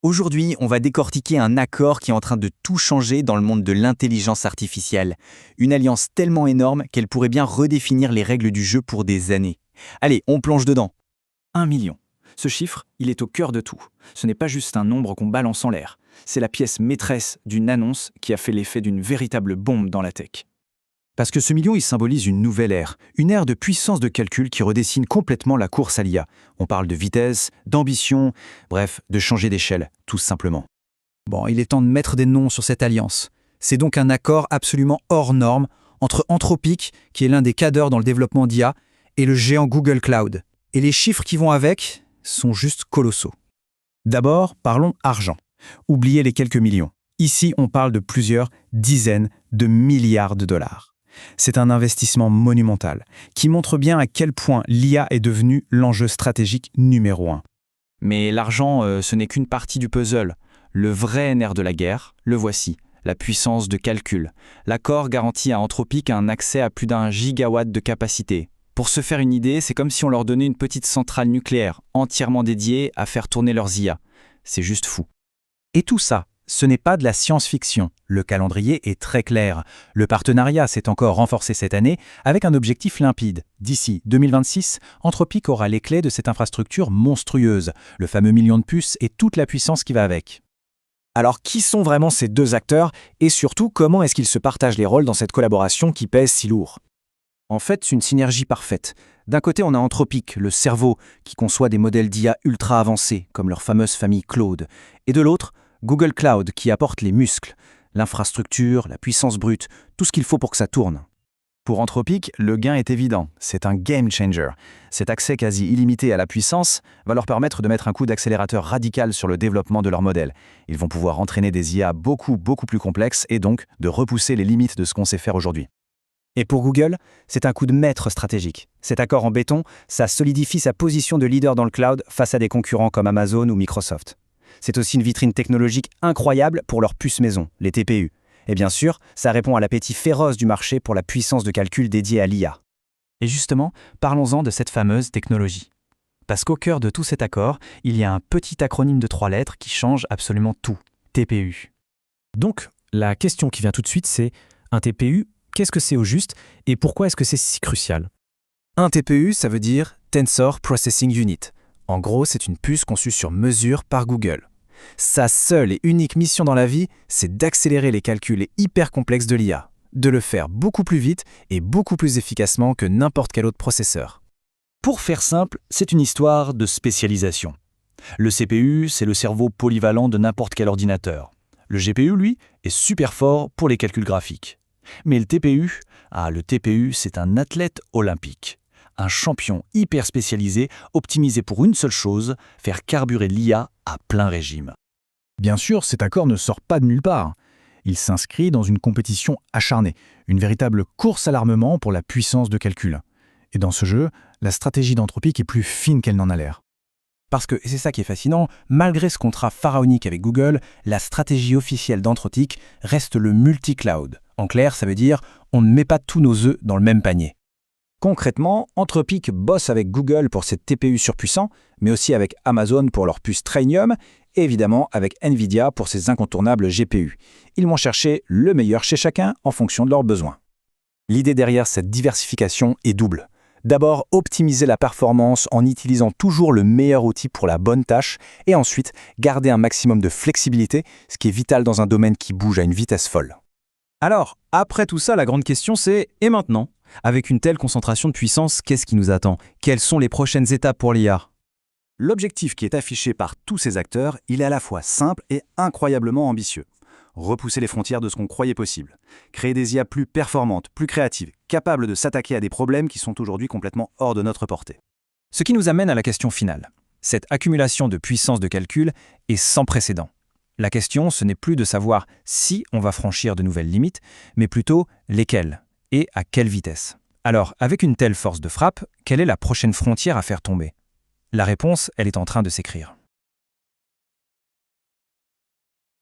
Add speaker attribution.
Speaker 1: Aujourd'hui, on va décortiquer un accord qui est en train de tout changer dans le monde de l'intelligence artificielle. Une alliance tellement énorme qu'elle pourrait bien redéfinir les règles du jeu pour des années. Allez, on plonge dedans.
Speaker 2: 1 million. Ce chiffre, il est au cœur de tout. Ce n'est pas juste un nombre qu'on balance en l'air. C'est la pièce maîtresse d'une annonce qui a fait l'effet d'une véritable bombe dans la tech.
Speaker 3: Parce que ce million, il symbolise une ère de puissance de calcul qui redessine complètement la course à l'IA. On parle de vitesse, d'ambition, bref, de changer d'échelle, tout simplement. Bon, il est temps de mettre des noms sur cette alliance. C'est donc un accord absolument hors norme entre Anthropic, qui est l'un des cadres dans le développement d'IA, et le géant Google Cloud. Et les chiffres qui vont avec sont juste colossaux. D'abord, parlons argent. Oubliez les quelques millions. Ici, on parle de plusieurs dizaines de milliards de dollars. C'est un investissement monumental qui montre bien à quel point l'IA est devenue l'enjeu stratégique numéro 1.
Speaker 2: Mais l'argent, ce n'est qu'une partie du puzzle. Le vrai nerf de la guerre, le voici, la puissance de calcul. L'accord garantit à Anthropic un accès à plus d'1 gigawatt de capacité. Pour se faire une idée, c'est comme si on leur donnait une petite centrale nucléaire entièrement dédiée à faire tourner leurs IA. C'est juste fou.
Speaker 3: Et tout ça, ce n'est pas de la science-fiction. Le calendrier est très clair. Le partenariat s'est encore renforcé cette année avec un objectif limpide. D'ici 2026, Anthropic aura les clés de cette infrastructure monstrueuse, le fameux million de puces et toute la puissance qui va avec.
Speaker 4: Alors qui sont vraiment ces deux acteurs et surtout comment est-ce qu'ils se partagent les rôles dans cette collaboration qui pèse si lourd?
Speaker 3: En fait, c'est une synergie parfaite. D'un côté, on a Anthropic, le cerveau, qui conçoit des modèles d'IA ultra avancés, comme leur fameuse famille Claude. Et de l'autre, Google Cloud, qui apporte les muscles, l'infrastructure, la puissance brute, tout ce qu'il faut pour que ça tourne. Pour Anthropic, le gain est évident, c'est un game changer. Cet accès quasi illimité à la puissance va leur permettre de mettre un coup d'accélérateur radical sur le développement de leur modèle. Ils vont pouvoir entraîner des IA beaucoup plus complexes et donc de repousser les limites de ce qu'on sait faire aujourd'hui. Et pour Google, c'est un coup de maître stratégique. Cet accord en béton, ça solidifie sa position de leader dans le cloud face à des concurrents comme Amazon ou Microsoft. C'est aussi une vitrine technologique incroyable pour leurs puces maison, les TPU. Et bien sûr, ça répond à l'appétit féroce du marché pour la puissance de calcul dédiée à l'IA.
Speaker 2: Et justement, parlons-en de cette fameuse technologie. Parce qu'au cœur de tout cet accord, il y a un petit acronyme de 3 lettres qui change absolument tout. TPU.
Speaker 5: Donc, la question qui vient tout de suite, c'est un TPU, qu'est-ce que c'est au juste et pourquoi est-ce que c'est si crucial?
Speaker 3: Un TPU, ça veut dire Tensor Processing Unit. En gros, c'est une puce conçue sur mesure par Google. Sa seule et unique mission dans la vie, c'est d'accélérer les calculs hyper complexes de l'IA, de le faire beaucoup plus vite et beaucoup plus efficacement que n'importe quel autre processeur.
Speaker 6: Pour faire simple, c'est une histoire de spécialisation. Le CPU, c'est le cerveau polyvalent de n'importe quel ordinateur. Le GPU, lui, est super fort pour les calculs graphiques. Mais le TPU, c'est un athlète olympique. Un champion hyper spécialisé, optimisé pour une seule chose, faire carburer l'IA à plein régime.
Speaker 3: Bien sûr, cet accord ne sort pas de nulle part. Il s'inscrit dans une compétition acharnée, une véritable course à l'armement pour la puissance de calcul. Et dans ce jeu, la stratégie d'Anthropic est plus fine qu'elle n'en a l'air. Parce que, et c'est ça qui est fascinant, malgré ce contrat pharaonique avec Google, la stratégie officielle d'Anthropic reste le multi-cloud. En clair, ça veut dire on ne met pas tous nos œufs dans le même panier.
Speaker 4: Concrètement, Anthropic bosse avec Google pour ses TPU surpuissants, mais aussi avec Amazon pour leurs puces Trainium, et évidemment avec Nvidia pour ses incontournables GPU. Ils vont chercher le meilleur chez chacun en fonction de leurs besoins. L'idée derrière cette diversification est double. D'abord, optimiser la performance en utilisant toujours le meilleur outil pour la bonne tâche, et ensuite, garder un maximum de flexibilité, ce qui est vital dans un domaine qui bouge à une vitesse folle.
Speaker 5: Alors, après tout ça, la grande question c'est « et maintenant ?» Avec une telle concentration de puissance, qu'est-ce qui nous attend? Quelles sont les prochaines étapes pour l'IA?
Speaker 3: L'objectif qui est affiché par tous ces acteurs, il est à la fois simple et incroyablement ambitieux. Repousser les frontières de ce qu'on croyait possible. Créer des IA plus performantes, plus créatives, capables de s'attaquer à des problèmes qui sont aujourd'hui complètement hors de notre portée.
Speaker 2: Ce qui nous amène à la question finale. Cette accumulation de puissance de calcul est sans précédent. La question, ce n'est plus de savoir si on va franchir de nouvelles limites, mais plutôt lesquelles et à quelle vitesse. Alors, avec une telle force de frappe, quelle est la prochaine frontière à faire tomber? La réponse, elle est en train de s'écrire.